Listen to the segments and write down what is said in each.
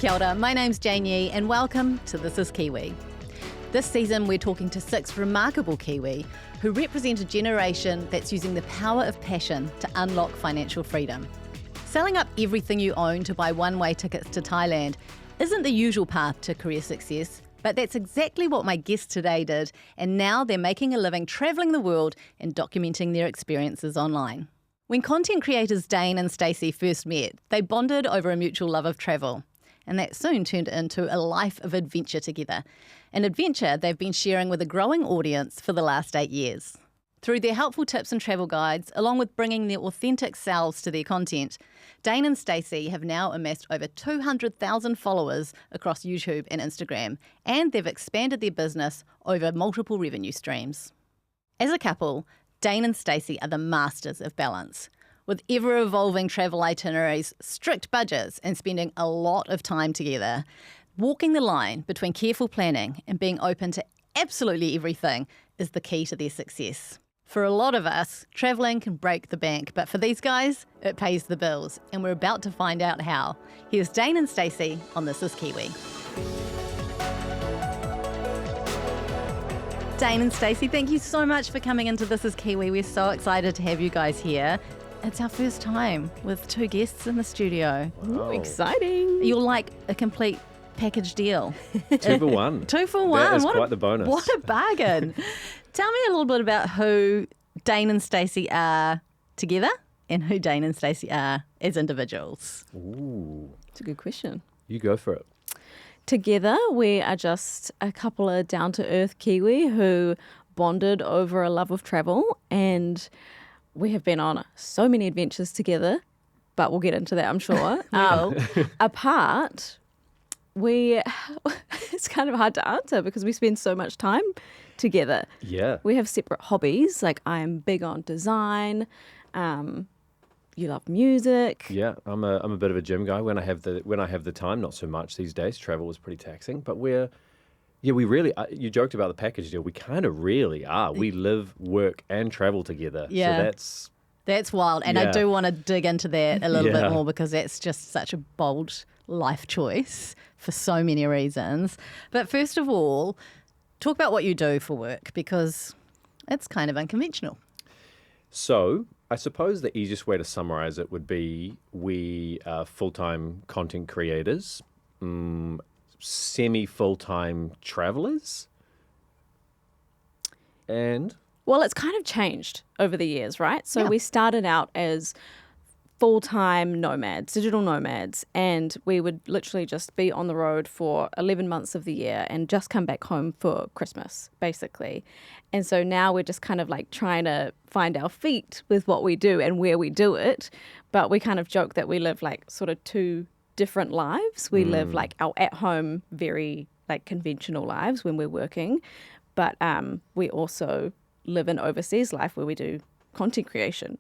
Kia ora, my name's Jane Yee and welcome to This is Kiwi. This season we're talking to 6 remarkable Kiwi who represent a generation that's using the power of passion to unlock financial freedom. Selling up everything you own to buy one-way tickets to Thailand isn't the usual path to career success, but that's exactly what my guests today did, and now they're making a living travelling the world and documenting their experiences online. When content creators Dane and Stacey first met, they bonded over a mutual love of travel. And that soon turned into a life of adventure together. An adventure they've been sharing with a growing audience for the last 8 years. Through their helpful tips and travel guides, along with bringing their authentic selves to their content, Dane and Stacey have now amassed over 200,000 followers across YouTube and Instagram, and they've expanded their business over multiple revenue streams. As a couple, Dane and Stacey are the masters of balance. With ever-evolving travel itineraries, strict budgets, and spending a lot of time together, walking the line between careful planning and being open to absolutely everything is the key to their success. For a lot of us, travelling can break the bank, but for these guys, it pays the bills, and we're about to find out how. Here's Dane and Stacey on This is Kiwi. Dane and Stacey, thank you so much for coming into This is Kiwi. We're so excited to have you guys here. It's our first time with 2 guests in the studio. Wow. Ooh, exciting. You're like a complete package deal. 2 for 1. 2 for 1. That is quite the bonus. What a bargain. Tell me a little bit about who Dane and Stacey are together and who Dane and Stacey are as individuals. Ooh, It's a good question. you go for it. Together, we are just a couple of down-to-earth Kiwi who bonded over a love of travel, and we have been on so many adventures together, but we'll get into that, I'm sure. Apart, it's kind of hard to answer because we spend so much time together. Yeah. We have separate hobbies. Like, I'm big on design. You love music. Yeah, I'm a bit of a gym guy when I have the time. Not so much these days. Travel is pretty taxing, but we really. You joked about the package deal. We kind of really are. We live, work, and travel together. Yeah. So That's wild. And I do want to dig into that a little bit more because that's just such a bold life choice for so many reasons. But first of all, talk about what you do for work because it's kind of unconventional. So I suppose the easiest way to summarize it would be we are full-time content creators, semi-full-time travelers, and... Well, it's kind of changed over the years, right? So Yeah. we started out as full-time nomads, digital nomads, and we would literally just be on the road for 11 months of the year and just come back home for Christmas, basically. And so now we're just kind of like trying to find our feet with what we do and where we do it. But we kind of joke that we live like sort of 2 different lives. We live like our at-home, very like conventional lives when we're working, but we also live an overseas life where we do content creation.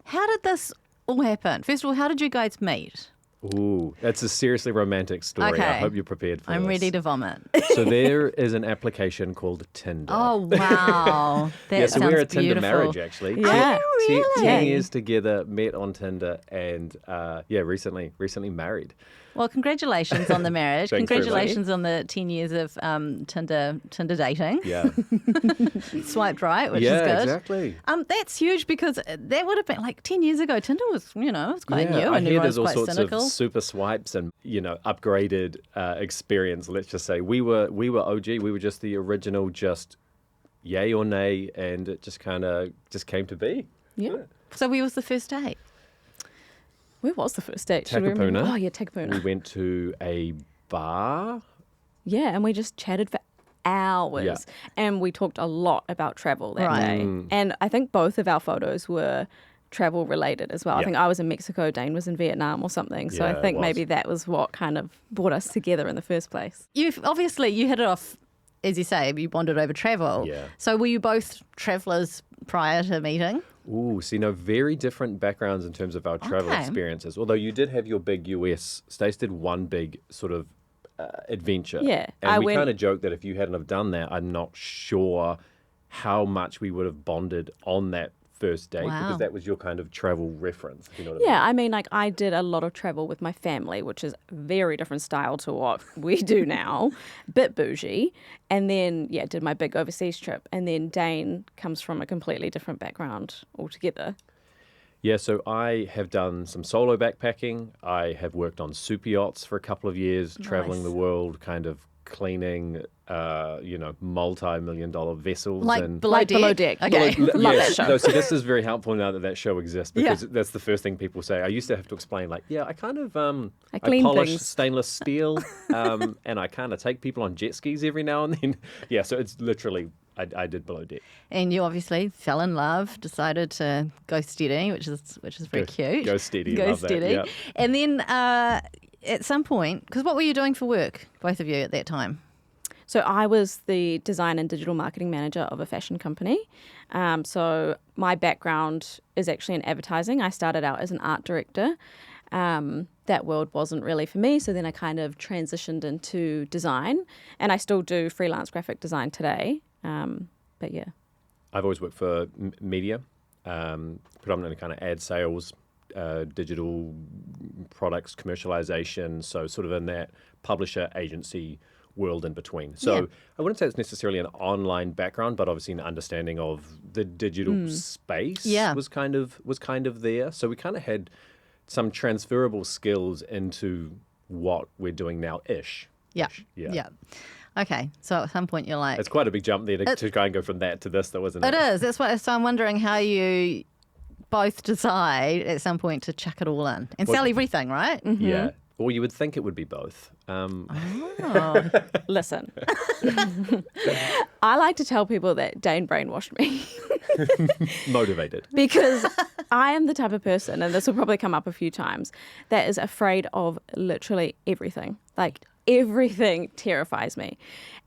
How did this all happen? First of all, how did you guys meet? Ooh, that's a seriously romantic story. Okay. I hope you're prepared for I'm this. ready to vomit. So there is an application called Tinder. Oh, wow. That yeah, so sounds we're a Tinder beautiful. marriage, actually. Yeah. Oh, Ten- really? 10 years together, met on Tinder, and recently married. Well, congratulations on the marriage. Thanks very much. Congratulations on the 10 years of Tinder dating. Yeah. Swiped right, which yeah, is good. exactly. That's huge because that would have been like 10 years ago. Tinder was, it was quite new I and hear everyone was there's all quite sorts cynical. of super swipes and upgraded experience. Let's just say we were OG. We were just the original, just yay or nay, and it just kind of came to be. Yeah. So where was the first date? Where was the first date? Should we remember? Takapuna. Oh, yeah, Takapuna. We went to a bar. Yeah, and we just chatted for hours. Yeah. And we talked a lot about travel that Right. day. And I think both of our photos were travel related as well. I Yeah. think I was in Mexico, Dane was in Vietnam or something. So Yeah, I it think was. maybe that was what kind of brought us together in the first place. You hit it off, as you say, you bonded over travel. Yeah. So were you both travellers prior to meeting? Ooh, very different backgrounds in terms of our travel Okay. experiences. Although you did have your big US, Stace did one big sort of adventure. Yeah, And I we went- kind of joked that if you hadn't have done that, I'm not sure how much we would have bonded on that first date? Wow. Because that was your kind of travel reference, if you know what I mean. Yeah, I mean, like I did a lot of travel with my family, which is a very different style to what we do now, bit bougie. And then, yeah, did my big overseas trip. And then Dane comes from a completely different background altogether. Yeah, so I have done some solo backpacking. I have worked on super yachts for a couple of years, traveling the world, kind of cleaning, multi-million-dollar vessels. Like and below deck? Below Deck. Okay. Love that show. No, so this is very helpful now that show exists, because that's the first thing people say. I used to have to explain, like, I kind of I clean polish things. stainless steel, and I kind of take people on jet skis every now and then. Yeah, so it's literally I did below deck. And you obviously fell in love, decided to go steady, which is very cute. Go steady, Go love steady. that. Yeah. And then at some point, because what were you doing for work, both of you, at that time? So I was the design and digital marketing manager of a fashion company. So my background is actually in advertising. I started out as an art director. That world wasn't really for me, so then I kind of transitioned into design, and I still do freelance graphic design today. But yeah. I've always worked for media, predominantly kind of ad sales, digital products, commercialization, so sort of in that publisher agency world in between. So I wouldn't say it's necessarily an online background, but obviously an understanding of the digital space was kind of there. So we kind of had some transferable skills into what we're doing now-ish. Yeah. Yeah. Yeah. Okay. So at some point you're like... It's quite a big jump there to try and go from that to this, though, isn't it? It is. That's why. So I'm wondering how you both decide at some point to chuck it all in and sell everything, right? Mm-hmm. Yeah. Or you would think it would be both. Oh. Listen, I like to tell people that Dane brainwashed me. Motivated. Because I am the type of person, and this will probably come up a few times, that is afraid of literally everything. Like, everything terrifies me.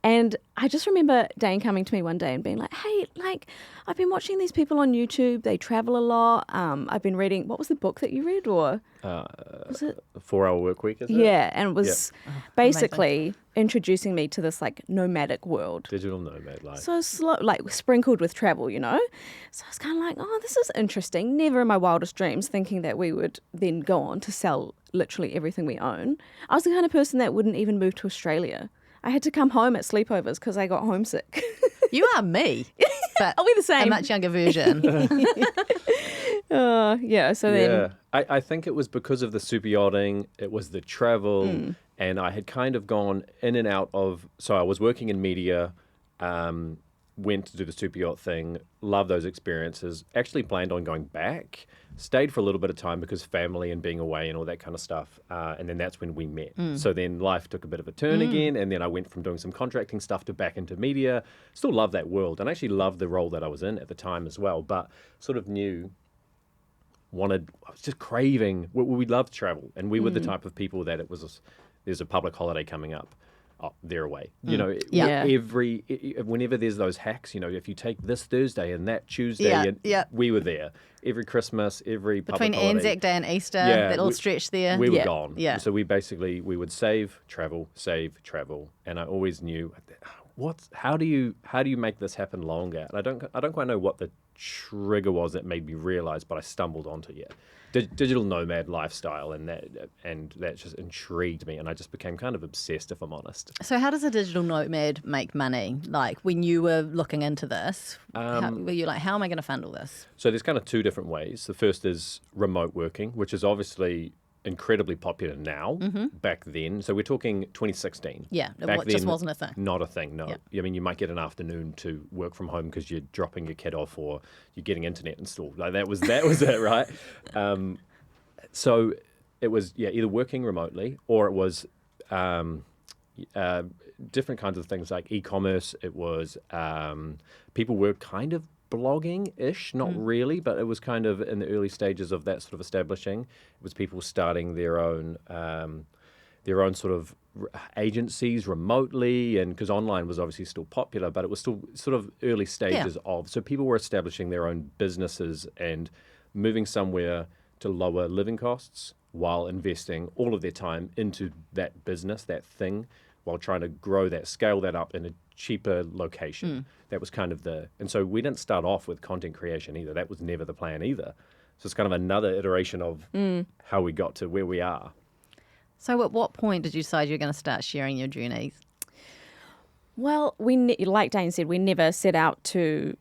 And I just remember Dane coming to me one day and being like, hey, like, I've been watching these people on YouTube. They travel a lot. I've been reading, what was the book that you read? Or was it? 4-hour work week, is it? Yeah, and it was basically introducing me to this like nomadic world. Digital nomad life. So slow, like sprinkled with travel, you know? So I was kind of like, oh, this is interesting. Never in my wildest dreams thinking that we would then go on to sell literally everything we own. I was the kind of person that wouldn't even move to Australia. I had to come home at sleepovers because I got homesick. You are me. But Are we the same? a much younger version. Yeah, so then... I think it was because of the super yachting, it was the travel, and I had kind of gone in and out of... So I was working in media, went to do the super yacht thing, loved those experiences, actually planned on going back, stayed for a little bit of time because family and being away and all that kind of stuff, and then that's when we met. So then life took a bit of a turn again, and then I went from doing some contracting stuff to back into media. Still love that world, and actually loved the role that I was in at the time as well, but sort of I was just craving, we loved travel, and we were the type of people that there's a public holiday coming up. Oh, they're away. You know, whenever there's those hacks, you know, if you take this Thursday and that Tuesday, we were there. Every Christmas, every Between public holiday. Anzac Day and Easter, that little stretch there. We were gone. Yeah. So we would save travel, and I always knew how do you make this happen longer? And I don't quite know what the trigger was that made me realize, but I stumbled onto digital nomad lifestyle, and that just intrigued me, and I just became kind of obsessed, if I'm honest. So how does a digital nomad make money? Like when you were looking into this, were you like, how am I going to fund all this? So there's kind of two different ways. The first is remote working, which is obviously incredibly popular now. Back then, so we're talking 2016. Yeah, Back it just then, wasn't a thing. Not a thing, no. Yeah. I mean, you might get an afternoon to work from home because you're dropping your kid off or you're getting internet installed. Like that was it, right? So it was either working remotely, or it was different kinds of things like e-commerce. It was people were kind of blogging-ish, not really, but it was kind of in the early stages of that sort of establishing. It was people starting their own sort of agencies remotely, and because online was obviously still popular, but it was still sort of early stages of. So people were establishing their own businesses and moving somewhere to lower living costs while investing all of their time into that business, that thing, while trying to grow that, scale that up in a cheaper location. That was kind of and so we didn't start off with content creation either. That was never the plan either. So it's kind of another iteration of how we got to where we are. So at what point did you decide you're going to start sharing your journeys? Well, like Dane said, we never set out to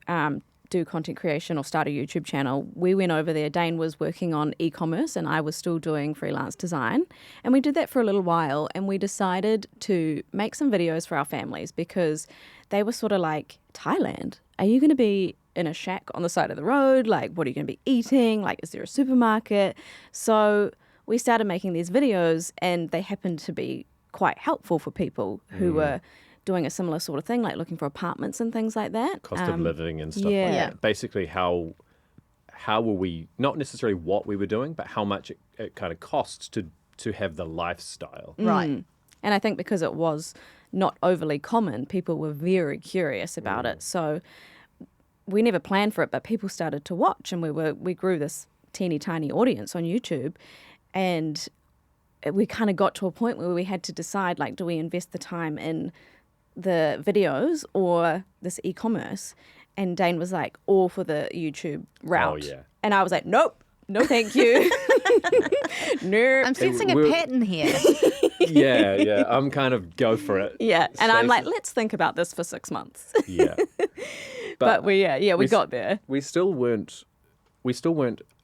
do content creation or start a YouTube channel. We went over there. Dane was working on e-commerce and I was still doing freelance design. And we did that for a little while and we decided to make some videos for our families because they were sort of like, Thailand, are you going to be in a shack on the side of the road? Like, what are you going to be eating? Like, is there a supermarket? So we started making these videos and they happened to be quite helpful for people who were doing a similar sort of thing, like looking for apartments and things like that. Cost of living and stuff like that. Basically, how were we, not necessarily what we were doing, but how much it kind of costs to have the lifestyle. Right. And I think because it was not overly common, people were very curious about it. So we never planned for it, but people started to watch and we grew this teeny tiny audience on YouTube. And we kind of got to a point where we had to decide, like, do we invest the time in the videos or this e-commerce? And Dane was like, all for the YouTube route. Oh, yeah. And I was like, nope, no thank you. Nope. I'm sensing a pattern here. Yeah. I'm kind of go for it. Yeah. And I'm like, let's think about this for 6 months. Yeah. But we got there. We still weren't,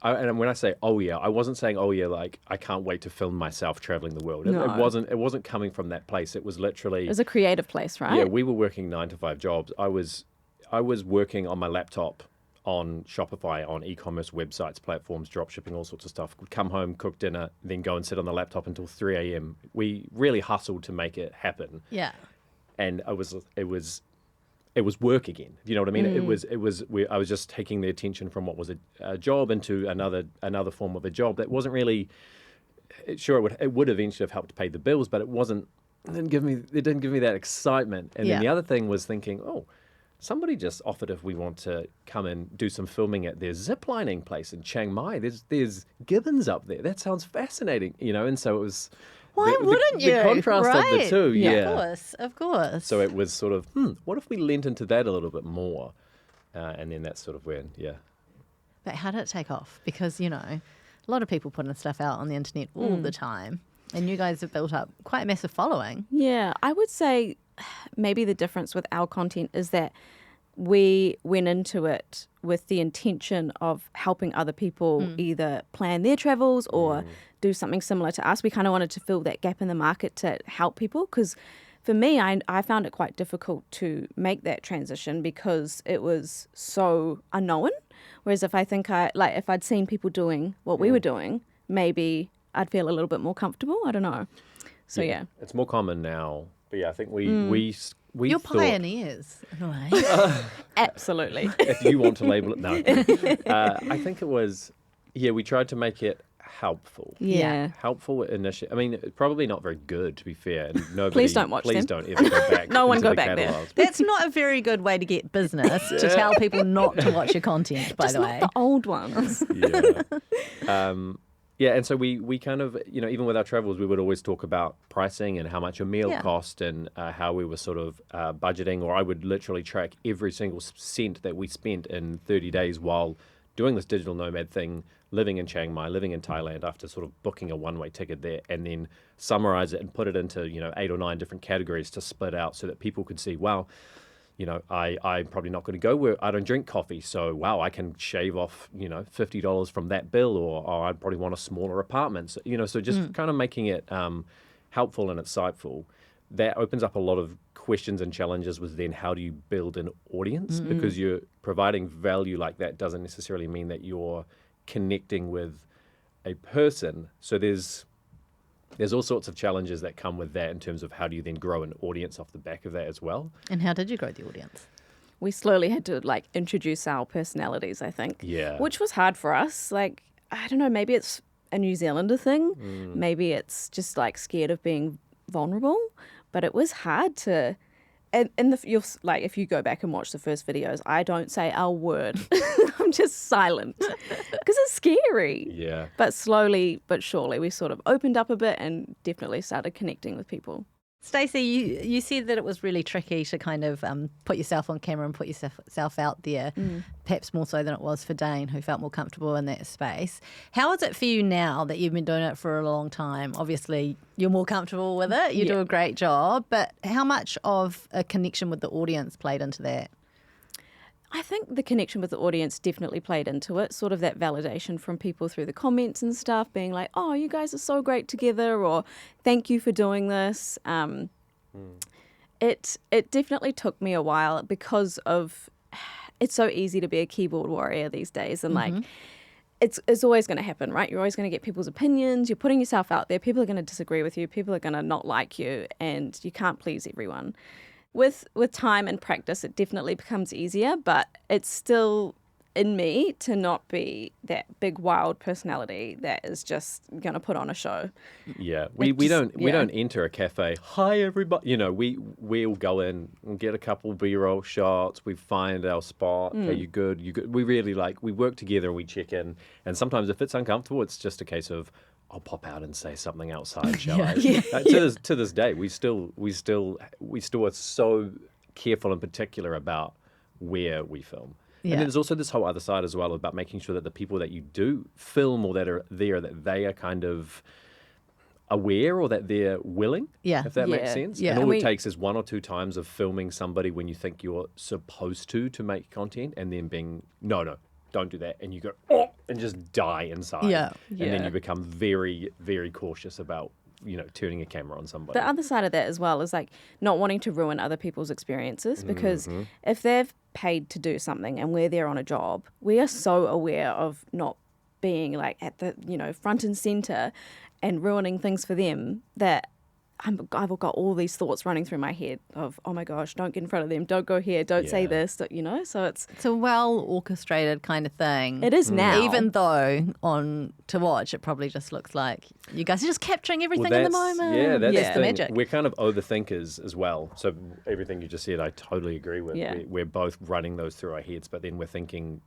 and when I say, oh yeah, I wasn't saying, oh yeah, like I can't wait to film myself traveling the world. No. It wasn't coming from that place. It was literally. It was a creative place, right? Yeah, we were working 9-to-5 jobs. I was working on my laptop on Shopify, on e-commerce websites, platforms, drop shipping, all sorts of stuff. Would come home, cook dinner, then go and sit on the laptop until 3 a.m. We really hustled to make it happen. Yeah. And it was work again. You know what I mean? I was just taking the attention from what was a job into another form of a job that wasn't really. Sure, it would eventually have helped to pay the bills, but it didn't give me that excitement. And then the other thing was thinking, oh, somebody just offered if we want to come and do some filming at their ziplining place in Chiang Mai. There's gibbons up there. That sounds fascinating, you know. And so it was. Why wouldn't you? The contrast of the two, yeah. Of course. So it was sort of, what if we leant into that a little bit more? And then that's sort of when, But how did it take off? Because, you know, a lot of people putting stuff out on the internet all the time. And you guys have built up quite a massive following. Yeah, I would say maybe the difference with our content is that we went into it with the intention of helping other people either plan their travels or do something similar to us. We kind of wanted to fill that gap in the market to help people because for me, I found it quite difficult to make that transition because it was so unknown. Whereas if if I'd seen people doing what we were doing, maybe I'd feel a little bit more comfortable. I don't know. So yeah. It's more common now. But yeah, I think we You're thought, pioneers in a way. Absolutely. if you want to label it, no. I think it was, we tried to make it helpful. Yeah. Helpful initially. I mean, probably not very good, to be fair. And nobody, Please don't watch them. Please don't ever go back. No one into go the back there. catalogs. That's not a very good way to get business, to tell people not to watch your content, by Just the not way. the old ones. Yeah. And so we kind of, you know, even with our travels, we would always talk about pricing and how much a meal cost and how we were sort of budgeting, or I would literally track every single cent that we spent in 30 days while doing this digital nomad thing, living in Chiang Mai, living in Thailand after sort of booking a one-way ticket there, and then summarize it and put it into, 8 or 9 different categories to split out so that people could see, wow, I'm probably not going to go where I don't drink coffee. So, wow, I can shave off, $50 from that bill, or I'd probably want a smaller apartment. So, so just kind of making it helpful and insightful. That opens up a lot of questions and challenges with then how do you build an audience? Because you're providing value like that doesn't necessarily mean that you're connecting with a person. So there's all sorts of challenges that come with that in terms of how do you then grow an audience off the back of that as well. And how did you grow the audience? We slowly had to introduce our personalities, I think. Yeah. Which was hard for us. I don't know, maybe it's a New Zealander thing. Maybe it's just scared of being vulnerable. But it was hard to, if you go back and watch the first videos, I don't say a word. I'm just silent because it's scary. Yeah. But slowly but surely we sort of opened up a bit and definitely started connecting with people. Stacey, you said that it was really tricky to kind of put yourself on camera and put yourself out there, perhaps more so than it was for Dane, who felt more comfortable in that space. How is it for you now that you've been doing it for a long time? Obviously, you're more comfortable with it. You do a great job. But how much of a connection with the audience played into that? I think the connection with the audience definitely played into it, sort of that validation from people through the comments and stuff, being like, oh, you guys are so great together, or thank you for doing this. It definitely took me a while because of it's so easy to be a keyboard warrior these days, and like it's always going to happen, right? You're always going to get people's opinions. You're putting yourself out there. People are going to disagree with you. People are going to not like you, and you can't please everyone. With time and practice, it definitely becomes easier, but it's still in me to not be that big wild personality that is just going to put on a show. Yeah, we don't enter a cafe. Hi everybody, we'll go in and get a couple B-roll shots. We find our spot. Are you good? You good? We really we work together and we check in. And sometimes if it's uncomfortable, it's just a case of I'll pop out and say something outside, shall I? To this day, we still are so careful and particular about where we film. Yeah. And then there's also this whole other side as well about making sure that the people that you do film or that are there, that they are kind of aware or that they're willing, if that makes sense. Yeah. And all it takes is one or two times of filming somebody when you think you're supposed to make content and then being, no, don't do that. And you go, and just die inside. Yeah. And then you become very, very cautious about, turning a camera on somebody. The other side of that as well is not wanting to ruin other people's experiences, because if they've paid to do something and we're there on a job, we are so aware of not being at the, front and center and ruining things for them that I've got all these thoughts running through my head of, oh my gosh, don't get in front of them, don't go here, don't say this, so it's a well orchestrated kind of thing. It is now. Even though to watch, it probably just looks like you guys are just capturing everything in the moment. Yeah, that's the magic. We're kind of overthinkers as well. So everything you just said, I totally agree with. Yeah. We're both running those through our heads, but then we're thinking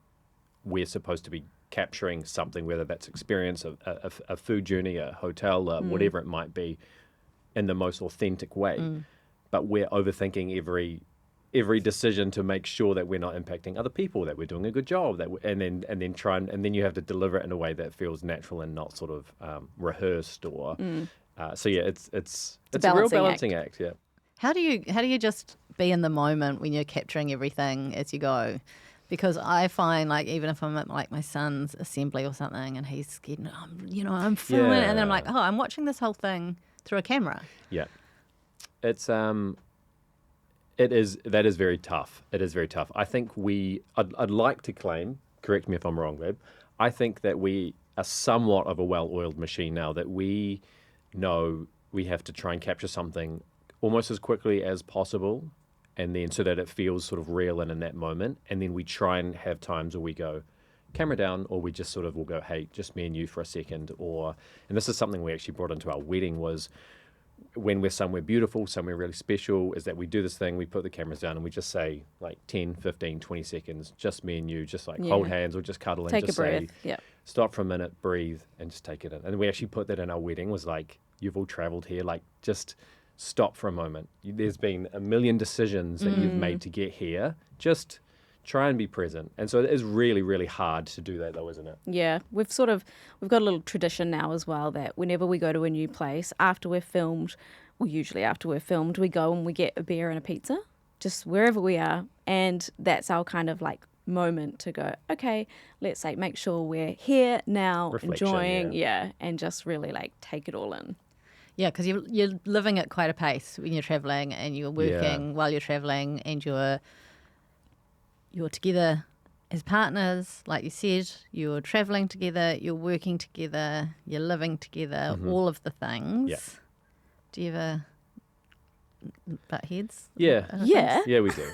we're supposed to be capturing something, whether that's experience, a food journey, a hotel, whatever it might be, in the most authentic way, but we're overthinking every decision to make sure that we're not impacting other people, that we're doing a good job, and then you have to deliver it in a way that feels natural and not sort of rehearsed or. It's a real balancing act. Yeah. How do you just be in the moment when you're capturing everything as you go? Because I find even if I'm at my son's assembly or something and he's scared, I'm filming, and then I'm like, I'm watching this whole thing through a camera. Yeah. It's that is very tough. It is very tough. I think I'd like to claim, correct me if I'm wrong, babe, I think that we are somewhat of a well-oiled machine now, that we know we have to try and capture something almost as quickly as possible, and then so that it feels sort of real and in that moment, and then we try and have times where we go, camera down, or we just sort of will go, hey, just me and you for a second. And this is something we actually brought into our wedding, was when we're somewhere beautiful, somewhere really special, is that we do this thing, we put the cameras down and we just say 10, 15, 20 seconds, just me and you, just hold hands or just cuddle and take just a breath. Say, stop for a minute, breathe, and just take it in. And we actually put that in our wedding, was you've all traveled here, just stop for a moment. There's been a million decisions that you've made to get here. Just try and be present. And so it is really, really hard to do that though, isn't it? Yeah. We've got a little tradition now as well that whenever we go to a new place, after we're filmed, or usually after we're filmed, we go and we get a beer and a pizza, just wherever we are. And that's our kind of moment to go, okay, let's make sure we're here now, reflection, enjoying, and just really take it all in. Yeah, because you're living at quite a pace when you're traveling, and you're working while you're traveling, and you're together as partners, like you said, you're traveling together, you're working together, you're living together, all of the things. Yeah. Do you ever butt heads? Yeah, we do.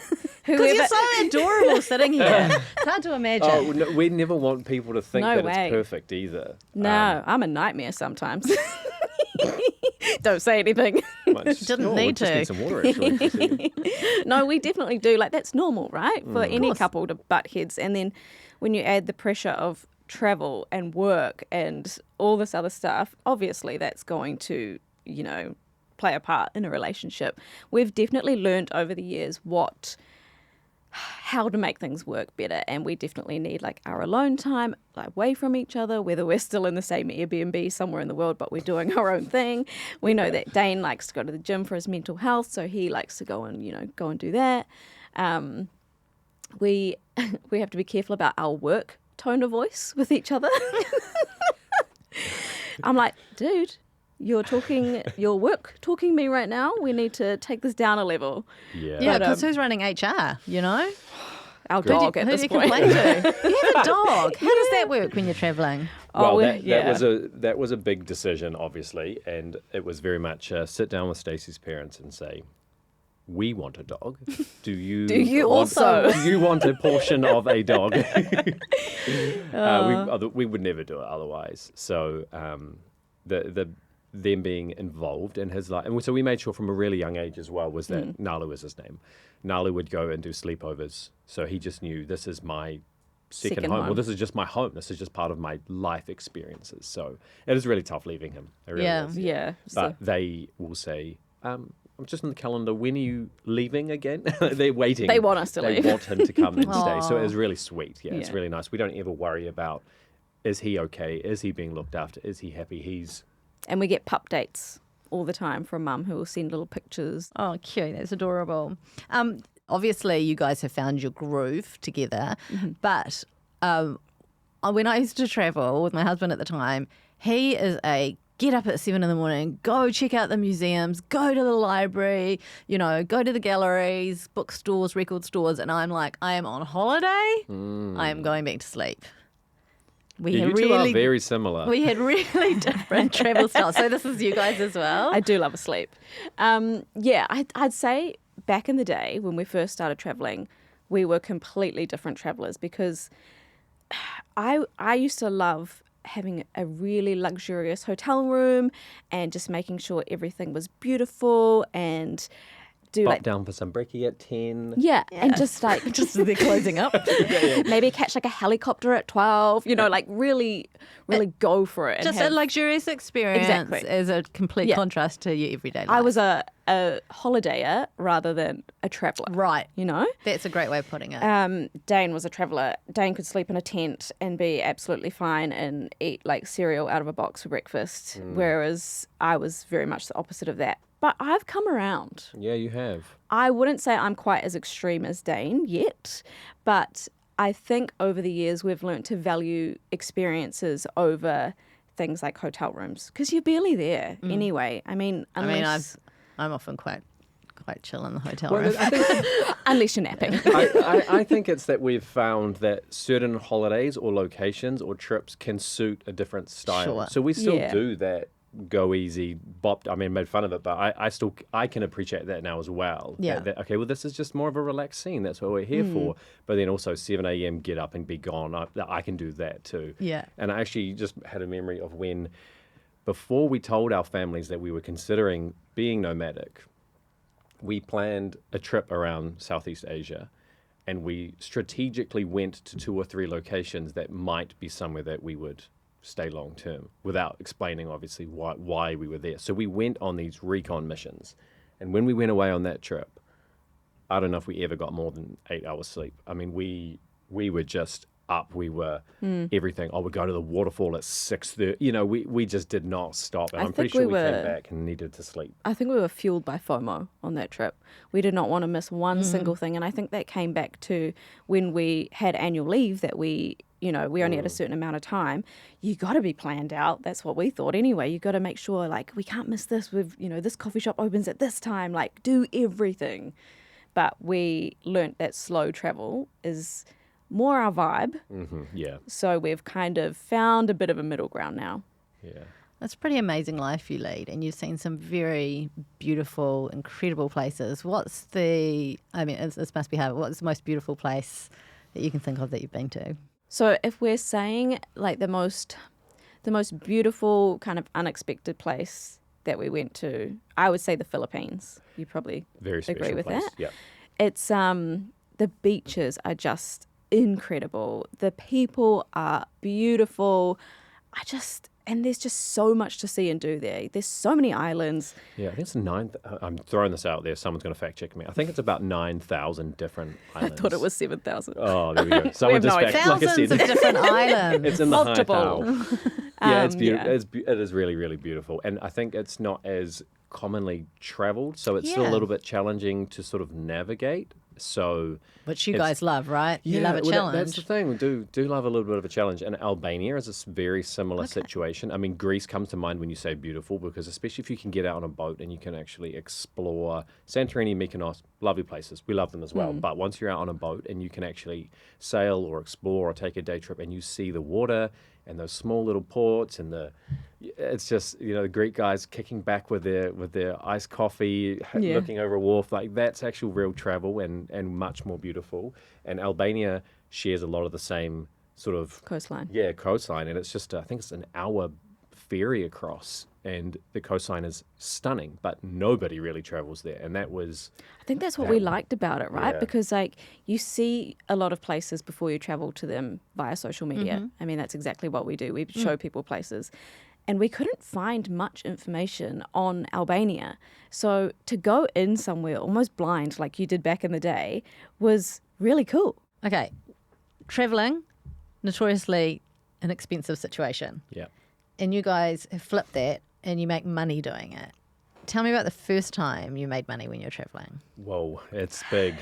Because you're so adorable sitting here. It's hard to imagine. Oh, no, we never want people to think that it's perfect either. No, I'm a nightmare sometimes. Don't say anything. Didn't need to. Just need some water, actually. No, we definitely do. That's normal, right? For any couple to butt heads. And then when you add the pressure of travel and work and all this other stuff, obviously that's going to, play a part in a relationship. We've definitely learned over the years how to make things work better, and we definitely need like our alone time, like away from each other, whether we're still in the same Airbnb somewhere in the world but we're doing our own thing. We know that Dane likes to go to the gym for his mental health, so he likes to go and do that. We have to be careful about our work tone of voice with each other. I'm like, dude, you're work talking me right now. We need to take this down a level. Yeah, because who's running HR, Our dog at this point. Who do you complain to? You have a dog. How does that work when you're travelling? Well, that was a big decision, obviously, and it was very much sit down with Stacey's parents and say, we want a dog. Do you also? Do you want a portion of a dog? We would never do it otherwise. So them being involved in his life. And so we made sure from a really young age as well was that Nalu was his name. Nalu would go and do sleepovers. So he just knew this is my second home. Well, this is just my home. This is just part of my life experiences. So it is really tough leaving him. It really is. Yeah. But they will say, I'm just on the calendar. When are you leaving again? They're waiting. They want us to leave. They want him to come and stay. So it was really sweet. Yeah, it's really nice. We don't ever worry about, is he okay? Is he being looked after? Is he happy? And we get pup dates all the time from Mum, who will send little pictures. Oh, cute. That's adorable. Obviously, you guys have found your groove together. But when I used to travel with my husband at the time, he is a get up at 7 a.m, go check out the museums, go to the library, go to the galleries, bookstores, record stores. And I'm like, I am on holiday. I am going back to sleep. You two are very similar. We had really different travel styles. So this is you guys as well? I do love a sleep. I'd say back in the day when we first started traveling, we were completely different travelers because I used to love having a really luxurious hotel room and just making sure everything was beautiful and down for some brekkie at 10. Yeah, and just like just as they're closing up. Maybe catch like a helicopter at 12, like really go for it. And just a luxurious experience. Exactly. As a complete contrast to your everyday life. I was a holidayer rather than a traveller. Right. That's a great way of putting it. Dane was a traveller. Dane could sleep in a tent and be absolutely fine and eat like cereal out of a box for breakfast, whereas I was very much the opposite of that. But I've come around. Yeah, you have. I wouldn't say I'm quite as extreme as Dane yet, but I think over the years we've learnt to value experiences over things like hotel rooms because you're barely there anyway. I'm often quite chill in the hotel room. I think, unless you're napping. I think it's that we've found that certain holidays or locations or trips can suit a different style. Sure. So we still do that. Go easy, made fun of it, but I can appreciate that now as well. Yeah. Okay, well, this is just more of a relaxed scene. That's what we're here for. But then also 7 a.m, get up and be gone. I can do that too. Yeah. And I actually just had a memory of when, before we told our families that we were considering being nomadic, we planned a trip around Southeast Asia. And we strategically went to 2 or 3 locations that might be somewhere that we would stay long term without explaining obviously why we were there. So we went on these recon missions, and when we went away on that trip, I don't know if we ever got more than 8 hours sleep. We were just up. We were everything. We'd go to the waterfall at 6:30. We just did not stop. And I'm pretty sure we came back and needed to sleep. I think we were fueled by FOMO on that trip. We did not want to miss one single thing. And I think that came back to when we had annual leave that we only had a certain amount of time. You got to be planned out. That's what we thought anyway. You got to make sure like we can't miss this with, this coffee shop opens at this time, like do everything. But we learnt that slow travel is more our vibe. Yeah. So we've kind of found a bit of a middle ground now. Yeah. That's a pretty amazing life you lead, and you've seen some very beautiful, incredible places. This must be hard. What's the most beautiful place that you can think of that you've been to? So if we're saying like the most beautiful kind of unexpected place that we went to, I would say the Philippines. You probably Very special agree with place. that. Yeah. It's the beaches are just incredible. The people are beautiful. And there's just so much to see and do there. There's so many islands. Yeah, I think it's I'm throwing this out there. Someone's going to fact check me. I think it's about 9,000 different islands. I thought it was 7,000. Oh, there we go. Someone just fact, like I Thousands said, of different islands. it's in the Multiple. high thou. Yeah, it's beautiful. Yeah. It is really, really beautiful. And I think it's not as commonly traveled, so it's still a Yeah. little bit challenging to sort of navigate. So Which you it's- guys love, right? You Yeah, love a well, challenge. that's the thing. We do love a little bit of a challenge. And Albania is a very similar situation. I mean, Greece comes to mind when you say beautiful, because especially if you can get out on a boat and you can actually explore Santorini, Mykonos, lovely places. We love them as well. But once you're out on a boat and you can actually sail or explore or take a day trip and you see the water and those small little ports and it's just, the Greek guys kicking back with their iced coffee, Yeah. looking over a wharf, like that's actual real travel and much more beautiful. And Albania shares a lot of the same sort of Coastline. coastline, and it's just I think it's an hour ferry across, and the coastline is stunning, but nobody really travels there, and that was I think that's what we liked about it, right? Yeah. Because you see a lot of places before you travel to them via social media. I mean, that's exactly what we do. We show people places. And we couldn't find much information on Albania. So to go in somewhere almost blind like you did back in the day was really cool. Okay. Traveling, notoriously an expensive situation. yeah. And you guys have flipped that and you make money doing it. Tell me about the first time you made money when you're traveling. Whoa, it's big.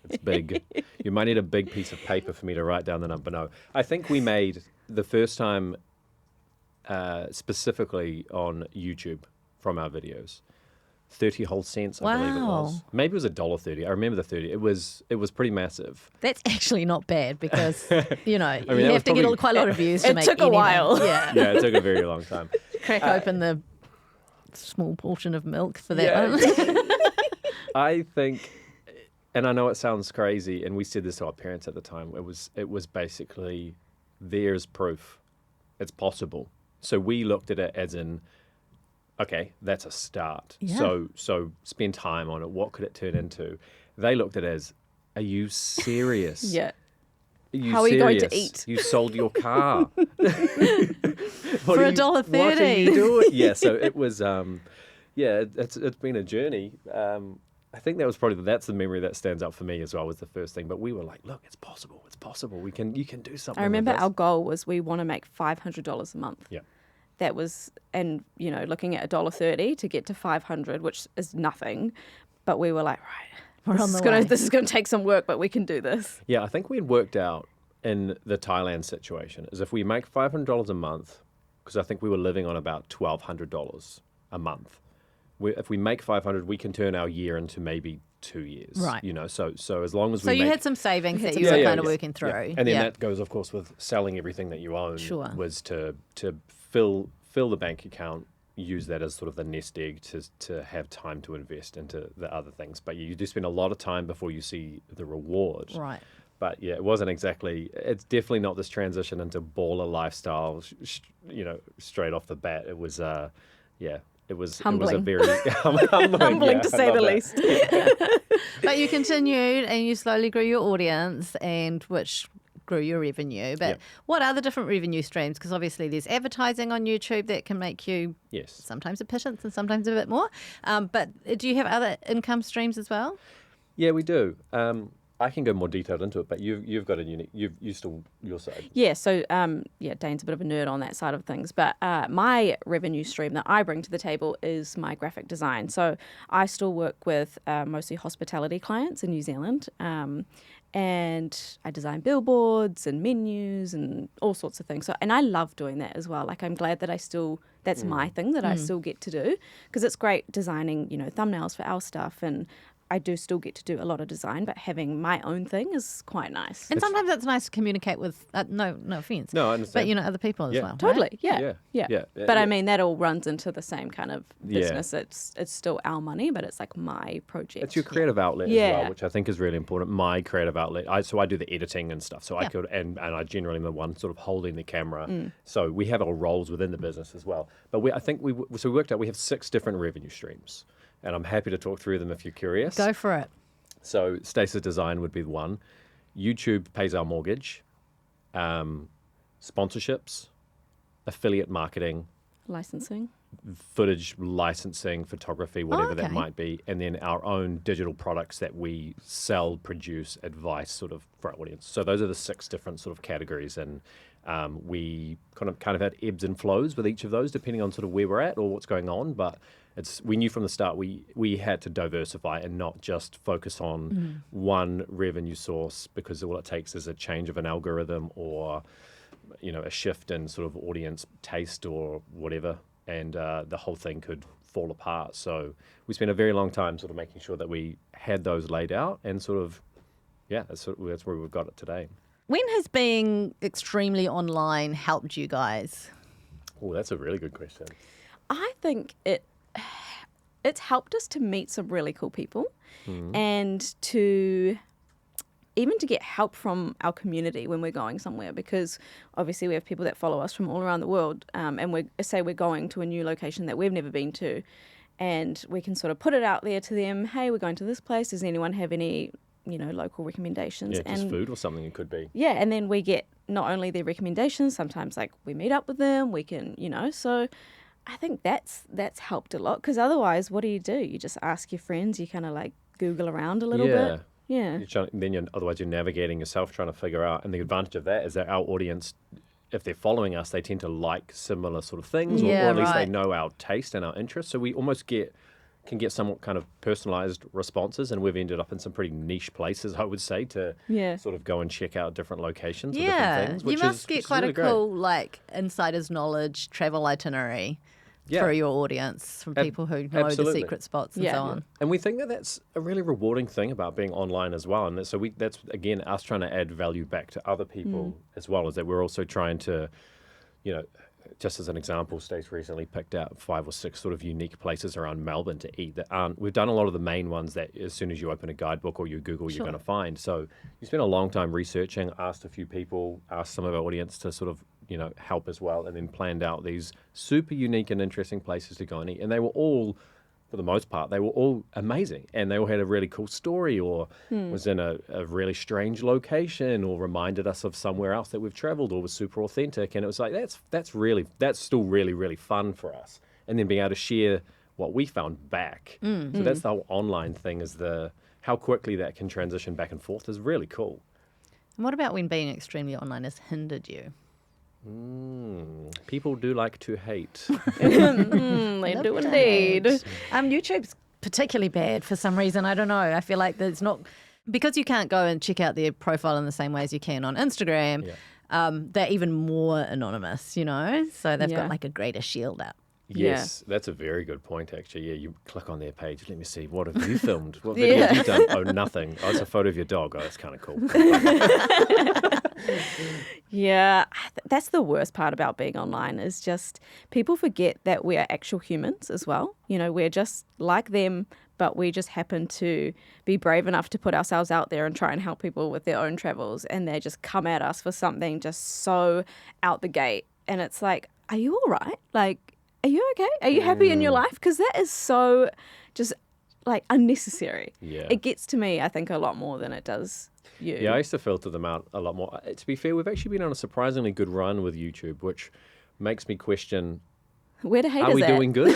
It's big. You might need a big piece of paper for me to write down the number. No, I think we made the first time specifically on YouTube from our videos. 30 whole cents, I believe it was. Wow. Maybe it was $1.30. I remember the 30. It was pretty massive. That's actually not bad because, you that have was to get probably- quite a lot of views to It make took a anything. while. Yeah. Yeah, it took a very long time. Crack open the small portion of milk for that one. I think, and I know it sounds crazy, and we said this to our parents at the time. It was basically, there's proof, it's possible. So we looked at it as in, okay, that's a start. Yeah. So spend time on it. What could it turn into? They looked at it as, are you serious? Yeah. Are you How are you going to serious? eat? You sold your car For $1.30. What are you doing? Yeah, so it was. It's been a journey. I think that's the memory that stands out for me as well. Was the first thing, but we were like, look, it's possible. It's possible. You can do something. I remember with our this. goal was we want to make $500 a month. Yeah. That was, and looking at $1.30 to get to 500, which is nothing. But we were like, right, We're on the way. this is going to take some work, but we can do this. Yeah, I think we had worked out in the Thailand situation is if we make $500 a month, because I think we were living on about $1,200 a month. If we make 500, we can turn our year into maybe 2 years. Right. So as long as So we you make, had some savings that some you were savings. kind of working through. Yeah. And then that goes, of course, with selling everything that you own. Sure. Was to fill the bank account, use that as sort of the nest egg to have time to invest into the other things. But you do spend a lot of time before you see the reward. Right. But yeah, it wasn't exactly. It's definitely not this transition into baller lifestyle. Straight off the bat, it was. It was Humbling. a very humbling, Humbling to I say love the that. least. But you continued and you slowly grew your audience, and which grew your revenue. But Yep. what are the different revenue streams? Because obviously there's advertising on YouTube that can make you Yes. sometimes a pittance and sometimes a bit more. But do you have other income streams as well? Yeah, we do. I can go more detailed into it, but you've got a unique. You still your side. Yeah, so Dane's a bit of a nerd on that side of things, but my revenue stream that I bring to the table is my graphic design. So I still work with mostly hospitality clients in New Zealand, and I design billboards and menus and all sorts of things. So, and I love doing that as well. Like, I'm glad that that's my thing that I still get to do, because it's great designing, thumbnails for our stuff, and I do still get to do a lot of design, but having my own thing is quite nice. And sometimes it's nice to communicate with, no offense. No, I understand. But, other people as Yeah. well. right? Totally, yeah. Yeah. But I mean, that all runs into the same kind of Yeah. business. It's still our money, but it's like my project. It's your creative outlet as Yeah. well, which I think is really important. My creative outlet. I do the editing and stuff, so I Yeah. could, and I generally am the one sort of holding the camera. So we have our roles within the business as well. But we worked out we have 6 different revenue streams, and I'm happy to talk through them if you're curious. Go for it. So Stacey's design would be the one. YouTube pays our mortgage. Sponsorships, affiliate marketing, Licensing. footage licensing, photography, whatever that okay. might be, and then our own digital products that we sell, produce, advice sort of for our audience. So those are the 6 different sort of categories, and we kind of had ebbs and flows with each of those depending on sort of where we're at or what's going on. But we knew from the start we had to diversify and not just focus on one revenue source, because all it takes is a change of an algorithm or a shift in sort of audience taste or whatever, and the whole thing could fall apart. So we spent a very long time sort of making sure that we had those laid out, and sort of, that's where we've got it today. When has being extremely online helped you guys? Oh, that's a really good question. I think it's helped us to meet some really cool people and to get help from our community when we're going somewhere, because obviously we have people that follow us from all around the world, and we're going to a new location that we've never been to, and we can sort of put it out there to them, hey, we're going to this place, does anyone have any local recommendations? Yeah, just food or something it could be. Yeah, and then we get not only their recommendations, sometimes like we meet up with them, we can, so I think that's helped a lot, because otherwise what do? You just ask your friends, you kind of like Google around a little bit. Yeah. Otherwise you're navigating yourself, trying to figure out, and the advantage of that is that our audience, if they're following us, they tend to like similar sort of things, or at least they know our taste and our interests. So we almost can get somewhat kind of personalized responses, and we've ended up in some pretty niche places, I would say, to sort of go and check out different locations or different things. You must get quite really a cool, like, insider's knowledge travel itinerary through your audience from people who know the secret spots and so on. And we think that that's a really rewarding thing about being online as well. And so that's, again, us trying to add value back to other people as well, is that we're also trying to, just as an example, Stace recently picked out 5 or 6 sort of unique places around Melbourne to eat that aren't. We've done a lot of the main ones that as soon as you open a guidebook or you Google, you're going to find. So you spent a long time researching, asked a few people, asked some of our audience to sort of, help as well, and then planned out these super unique and interesting places to go and eat. And they were all, for the most part, they were all amazing, and they all had a really cool story, or was in a really strange location, or reminded us of somewhere else that we've traveled, or was super authentic. And it was like, that's still really, really fun for us. And then being able to share what we found back. So that's the whole online thing, is how quickly that can transition back and forth is really cool. And what about when being extremely online has hindered you? People do like to hate. They do indeed. YouTube's particularly bad for some reason. I don't know. I feel like there's not, because you can't go and check out their profile in the same way as you can on Instagram. They're even more anonymous, so they've got like a greater shield up. Yes, that's a very good point, actually. Yeah, you click on their page. Let me see. What have you filmed? What video have you done? Oh, nothing. Oh, it's a photo of your dog. Oh, that's kind of cool. Yeah, that's the worst part about being online, is just people forget that we are actual humans as well. We're just like them, but we just happen to be brave enough to put ourselves out there and try and help people with their own travels, and they just come at us for something just so out the gate. And it's like, are you all right? Like, are you okay? Are you happy in your life? Because that is so just like unnecessary. Yeah. It gets to me, I think, a lot more than it does you. Yeah, I used to filter them out a lot more. To be fair, we've actually been on a surprisingly good run with YouTube, which makes me question, where the haters are we at? doing good?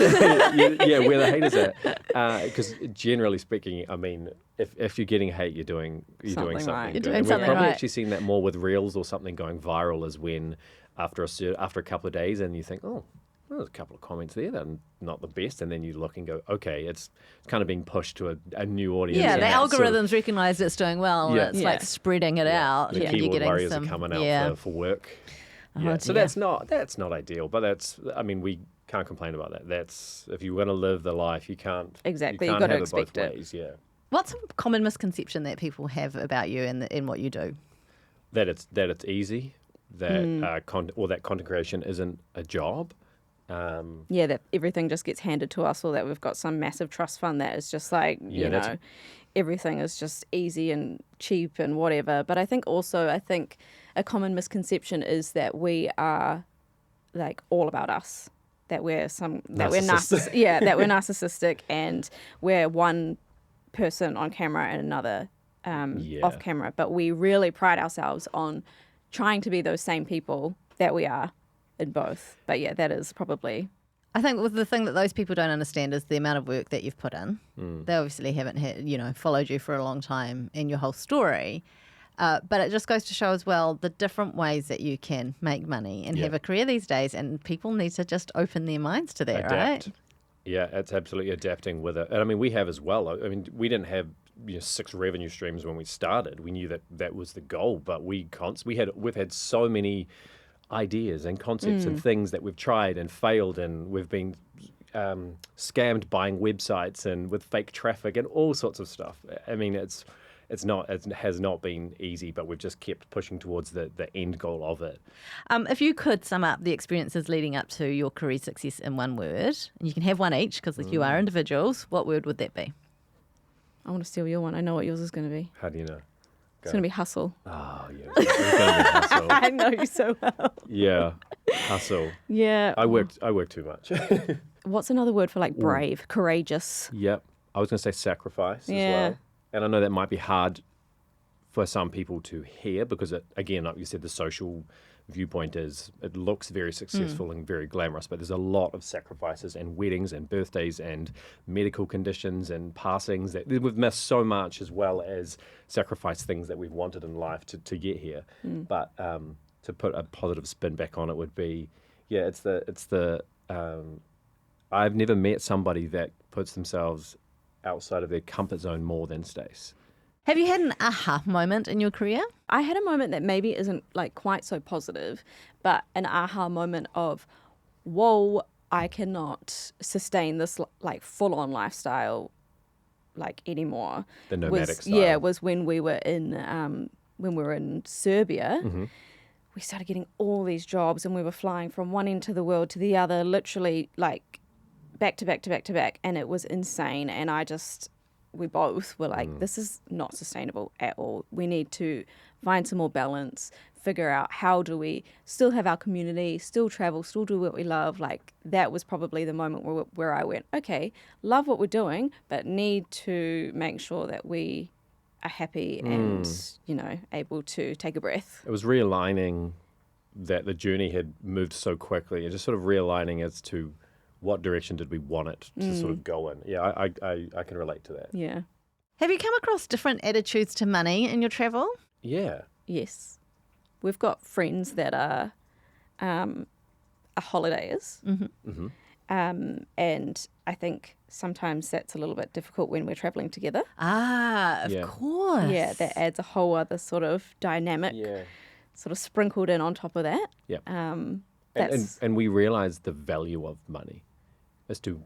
yeah, where the haters at? Because generally speaking, I mean, if you're getting hate, you're doing something right. good. You're doing and something we've probably right. actually seen that more with Reels or something going viral, is when after a couple of days, and you think, oh, there's a couple of comments there that are not the best, and then you look and go, okay, it's kind of being pushed to a new audience. Yeah, the and algorithms recognise it's doing well, and it's like spreading it out. The and you're keyboard getting warriors some, are coming out for work. So dear. that's not ideal, but we can't complain about that. That's, if you want to live the life, you can't. Exactly, you you've can't got to have it both expect it. ways, Yeah. What's some common misconception that people have about you and in what you do? That it's easy, that that content creation isn't a job. That everything just gets handed to us, or that we've got some massive trust fund that is just like, everything is just easy and cheap and whatever. But I think a common misconception is that we are like all about us, that we're narcissistic, and we're one person on camera and another off camera. But we really pride ourselves on trying to be those same people that we are in both. But yeah, that is probably... I think with the thing that those people don't understand is the amount of work that you've put in. They obviously haven't followed you for a long time in your whole story. But it just goes to show as well the different ways that you can make money and have a career these days. And people need to just open their minds to that, Adapt. right? Yeah, it's absolutely adapting with it. And I mean, we have as well. I mean, we didn't have 6 revenue streams when we started. We knew that was the goal, but we've had so many ideas and concepts and things that we've tried and failed, and we've been scammed buying websites and with fake traffic and all sorts of stuff. I mean, it has not been easy, but we've just kept pushing towards the end goal of it. If you could sum up the experiences leading up to your career success in one word, and you can have one each because you are individuals, what word would that be? I want to steal your one. I know what yours is going to be. How do you know? It's going to be hustle. Oh, yeah. It's going to be hustle. I know you so well. Yeah, hustle. Yeah. I work too much. What's another word for like brave, courageous? Yep. I was going to say sacrifice as Yeah. well. And I know that might be hard for some people to hear because, again, like you said, the social viewpoint is it looks very successful and very glamorous, but there's a lot of sacrifices and weddings and birthdays and medical conditions and passings that we've missed so much, as well as sacrifice things that we've wanted in life to get here. But to put a positive spin back on it would be, it's the I've never met somebody that puts themselves outside of their comfort zone more than Stace. Have you had an aha moment in your career? I had a moment that maybe isn't like quite so positive, but an aha moment of, whoa, I cannot sustain this like full-on lifestyle like anymore. The nomadic style. Yeah, was when we were in Serbia. We started getting all these jobs and we were flying from one end of the world to the other, literally like back to back to back to back, and it was insane. And we both were like, this is not sustainable at all. We need to find some more balance, figure out how do we still have our community, still travel, still do what we love. Like that was probably the moment where I went, okay, love what we're doing, but need to make sure that we are happy and, able to take a breath. It was realigning that the journey had moved so quickly and just sort of realigning as to what direction did we want it to sort of go in. Yeah, I can relate to that. Yeah. Have you come across different attitudes to money in your travel? Yeah. Yes. We've got friends that are holidayers. And I think sometimes that's a little bit difficult when we're traveling together. Of course. Yeah, that adds a whole other sort of dynamic sort of sprinkled in on top of that. Yeah. That's... And we realized the value of money as to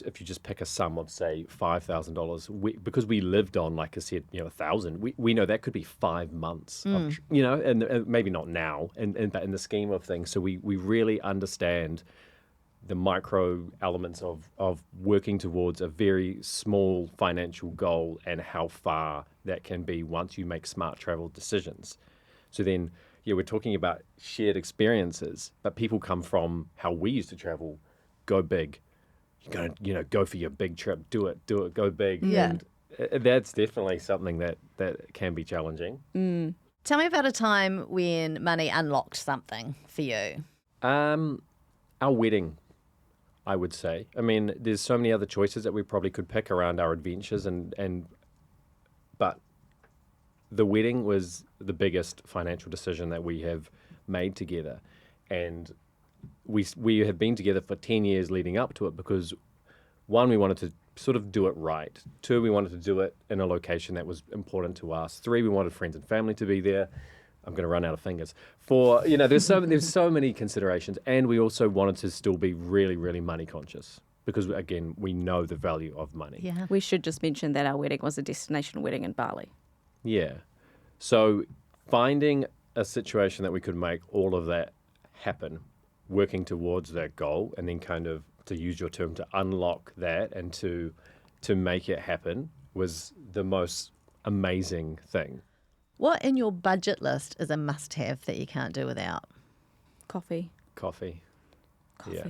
if you just pick a sum of say $5,000, because we lived on, like I said, $1,000. We know that could be 5 months, of, and maybe not now, but in the scheme of things. So we really understand the micro elements of working towards a very small financial goal and how far that can be once you make smart travel decisions. So then, we're talking about shared experiences, but people come from how we used to travel, go big. You're going to, go for your big trip, do it, go big. Yeah. And that's definitely something that can be challenging. Tell me about a time when money unlocked something for you. Our wedding, I would say. I mean, there's so many other choices that we probably could pick around our adventures, but the wedding was the biggest financial decision that we have made together. And we have been together for 10 years leading up to it because, one, we wanted to sort of do it right. 2, we wanted to do it in a location that was important to us. 3, we wanted friends and family to be there. I'm going to run out of fingers. 4, there's so many considerations. And we also wanted to still be really, really money conscious because, again, we know the value of money. Yeah. We should just mention that our wedding was a destination wedding in Bali. Yeah. So finding a situation that we could make all of that happen, working towards that goal, and then kind of, to use your term, to unlock that and to make it happen was the most amazing thing. What in your budget list is a must-have that you can't do without? Coffee. Yeah.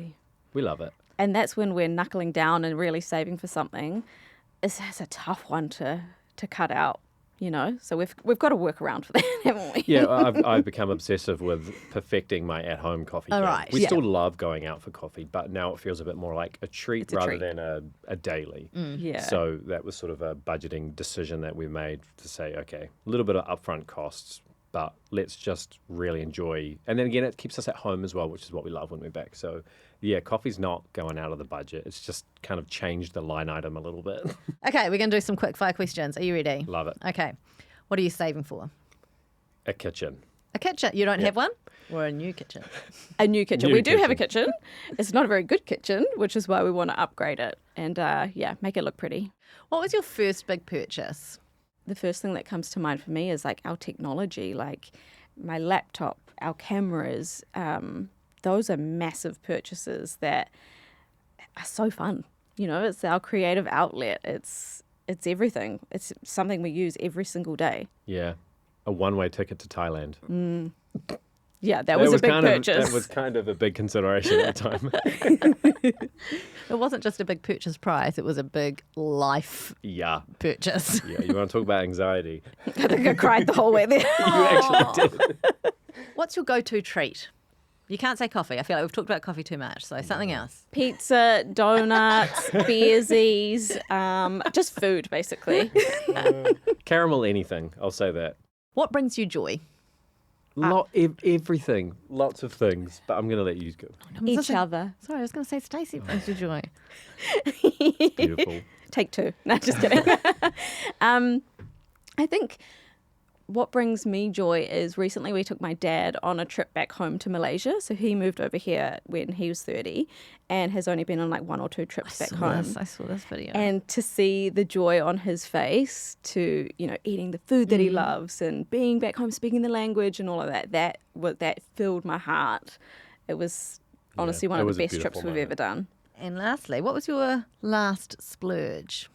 We love it. And that's when we're knuckling down and really saving for something. It's a tough one to cut out. you know. So we've got to work around for that, haven't we? Yeah, I've become obsessive with perfecting my at-home coffee. All game. right, We yeah. still love going out for coffee, but now it feels a bit more like a treat It's a rather treat. than a daily. Yeah. So that was sort of a budgeting decision that we made to say, okay, a little bit of upfront costs, but let's just really enjoy. And then again, it keeps us at home as well, which is what we love when we're back. So yeah, coffee's not going out of the budget. It's just kind of changed the line item a little bit. Okay, we're going to do some quick fire questions. Are you ready? Love it. Okay. What are you saving for? A kitchen. A kitchen. You don't have one? Or a new kitchen? A new kitchen. New We do have a kitchen. kitchen. It's not a very good kitchen, which is why we want to upgrade it and make it look pretty. What was your first big purchase? The first thing that comes to mind for me is like our technology, like my laptop, our cameras. Those are massive purchases that are so fun. You know, it's our creative outlet. It's everything. It's something we use every single day. Yeah. A one-way ticket to Thailand. Yeah, that was a big purchase. That was kind of a big consideration at the time. It wasn't just a big purchase price, it was a big life Yeah. purchase. Yeah. You want to talk about anxiety? I think I cried the whole way there. You actually did. What's your go-to treat? You can't say coffee. I feel like we've talked about coffee too much, so something else. Pizza, donuts, beersies, just food, basically. Caramel anything. I'll say that. What brings you joy? Everything. Lots of things. But I'm going to let you go. Each other. Sorry, I was going to say Stacey brings you joy. Beautiful. Take two. No, just kidding. I think what brings me joy is recently we took my dad on a trip back home to Malaysia. So he moved over here when he was 30 and has only been on like one or two trips back home. I saw this video. And to see the joy on his face to, you know, eating the food that he loves and being back home, speaking the language and all of that, that filled my heart. It was honestly one it of was the a best trips beautiful we've ever moment. done. And lastly, what was your last splurge?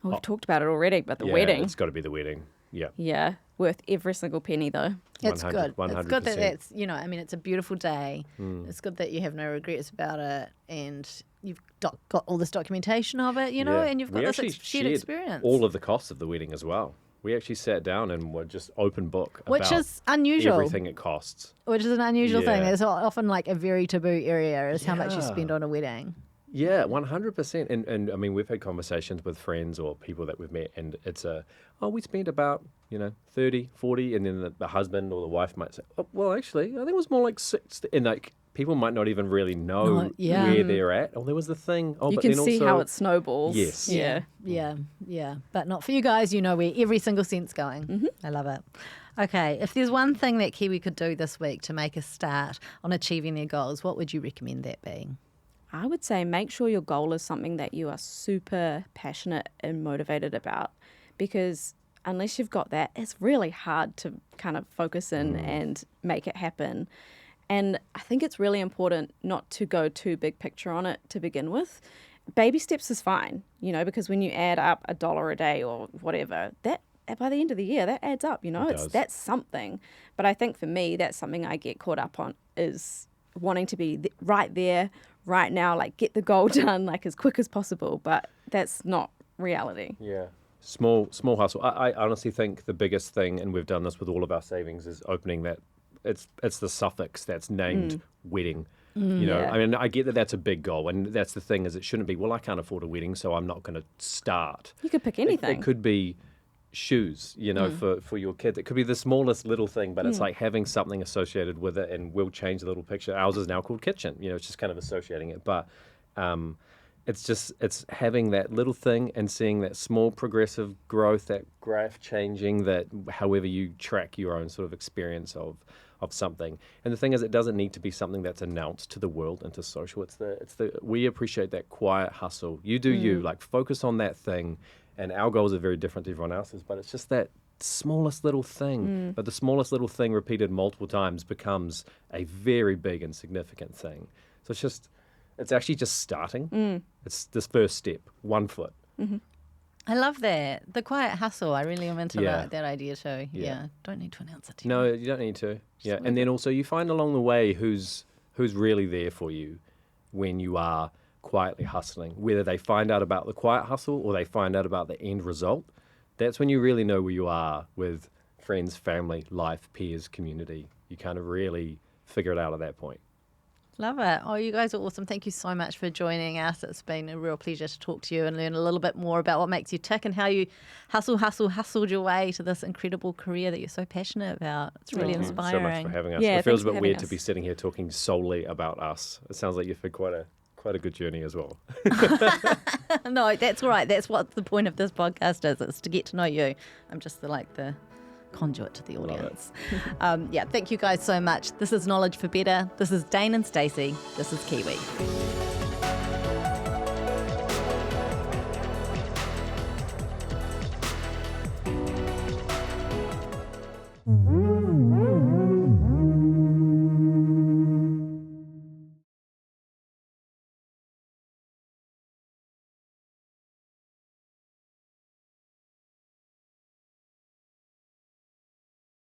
Well, we've talked about it already, but the Yeah, wedding. It's got to be the wedding. Yeah. Yeah, worth every single penny though. It's 100, good. It's good that 100%. that's, you know, I mean, it's a beautiful day. It's good that you have no regrets about it and you've got all this documentation of it, you know, Yeah. and you've got We this actually shared shared experience. all of the costs of the wedding as well. We actually sat down and were just open book Which about is unusual. everything it costs. Which is an unusual thing. Yeah. It's often like a very taboo area is how much you Yeah. spend on a wedding. Yeah, 100%. And I mean, we've had conversations with friends or people that we've met, and it's we spent about, 30, 40, and then the husband or the wife might say, oh, well, actually, I think it was more like 60. And like, people might not even really know No, yeah. where they're at. Oh, there was the thing. Oh, You but can then see also, how it snowballs. Yes. Yeah. Yeah. But not for you guys. You know where every single cent's going. I love it. Okay, if there's one thing that Kiwi could do this week to make a start on achieving their goals, what would you recommend that being? I would say make sure your goal is something that you are super passionate and motivated about, because unless you've got that, it's really hard to kind of focus in and make it happen. And I think it's really important not to go too big picture on it to begin with. Baby steps is fine, because when you add up $1 a day or whatever, that by the end of the year, that adds up, that's something. But I think for me, that's something I get caught up on is wanting to be right there, right now, like get the goal done like as quick as possible. But that's not reality. Yeah. Small hustle. I honestly think the biggest thing, and we've done this with all of our savings, is opening that. It's the suffix that's named wedding. Yeah. I mean, I get that that's a big goal, and that's the thing is it shouldn't be, well, I can't afford a wedding, so I'm not going to start. You could pick anything. It could be shoes, for your kids. It could be the smallest little thing, but it's like having something associated with it, and we'll change the little picture. Ours is now called kitchen. It's just kind of associating it, but it's having that little thing and seeing that small progressive growth, that graph changing, that however you track your own sort of experience of something. And the thing is, it doesn't need to be something that's announced to the world and to social. We appreciate that quiet hustle. You do you, like focus on that thing. And our goals are very different to everyone else's, but it's just that smallest little thing. But the smallest little thing repeated multiple times becomes a very big and significant thing. So it's actually just starting. It's this first step, 1 foot. I love that. The quiet hustle. I really am into Yeah. that idea too. Yeah. Yeah. Don't need to announce it to No, you don't need to. Yeah, and then also you find along the way who's really there for you when you are quietly hustling, whether they find out about the quiet hustle or they find out about the end result. that's when you really know where you are with friends, family, life, peers, community. You kind of really figure it out at that point. Love it. Oh, you guys are awesome. Thank you so much for joining us. It's been a real pleasure to talk to you and learn a little bit more about what makes you tick and how you hustled your way to this incredible career that you're so passionate about. It's really Thank you inspiring. so much for having us. Yeah, it feels thanks a for bit having weird to us. be sitting here talking solely about us. It sounds like you've had quite a good journey as well. No, that's all right. That's what the point of this podcast is. It's to get to know you. I'm just the conduit to the audience. Thank you guys so much. This is Knowledge for Better. This is Dane and Stacey. This is Kiwi.